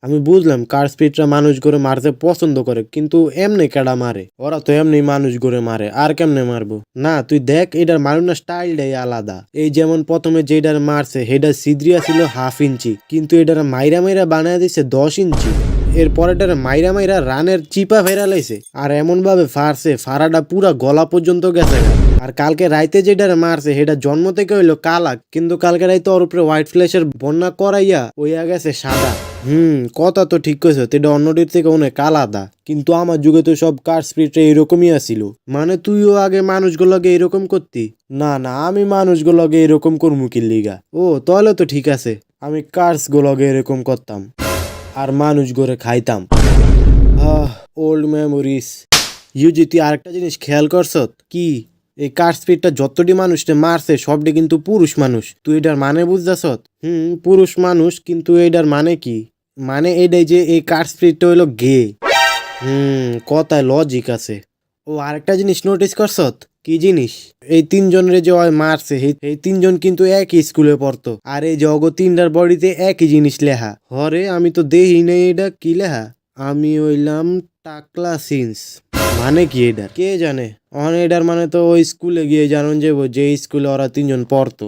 আমি বুঝলাম কার স্পিডরা মানুষ করে মারতে পছন্দ করে, কিন্তু এমনি কেডা মারে? ওরা তো এমনি মানুষ করে মারে, আর কেমনে মারবো? না তুই দেখ, এটার মারুনার স্টাইলটাই আলাদা। এই যেমন প্রথমে যেটার মারছে সেটার সিদ্রিয়া ছিল 1/2 ইঞ্চি, কিন্তু এটার মাইরা মাইরা বানায় দিছে 10 ইঞ্চি। এরপরেটার মাইরা মাইরা রানের চিপা ফেরা লাইছে, আর এমন ভাবে ফারছে ফারাটা পুরা গলা পর্যন্ত গেছে গা। আর কালকে রাইতে যেটার মারছে সেটা জন্ম থেকে হইলো কালা, কিন্তু কালকে রাইতে ওর উপরে হোয়াইট ফ্ল্যাশের বন্যা করাইয়া ওইয়া গেছে সাদা। কথা তো ঠিক কইছ, এটা অন্যটির থেকে অনেক আলাদা। কিন্তু আমার যুগে তো সব কার স্পিডটা এরকমই আসিল। মানে তুইও আগে মানুষগুলোকে এরকম করতি? না না, আমি মানুষগুলোকে এরকম করমু কি লিগা? ও তাহলে তো ঠিক আছে, আমি কার্স গুলোকে এরকম করতাম আর মানুষ গড়ে খাইতাম। Old memories. ইউজি, তুই আরেকটা জিনিস খেয়াল করছত কি? এই কার স্পিডটা যতটি মানুষটা মারছে সবটি কিন্তু পুরুষ মানুষ। তুই এটার মানে বুঝতেছত? পুরুষ মানুষ, কিন্তু এটার মানে কি? মানে এটাই যে এই কার স্পিডটা হইলো গে। কথায় লজিক আছে। ও আরেকটা জিনিস নোটিস করছত? কি জিনিস? এই তিনজনের যে ওই মারছে এই তিনজন কিন্তু একই স্কুলে পড়তো, আর এই যে অগো তিনটার বডিতে একই জিনিস লেখা। হরে আমি তো দেহি নাই এটা কি লেখা। আমি হইলাম টাকলা সিন্স। মানে কি এটার কে জানে? অন এটার মানে তো ওই স্কুলে গিয়ে জানুন যে স্কুলে ওরা তিনজন পড়তো।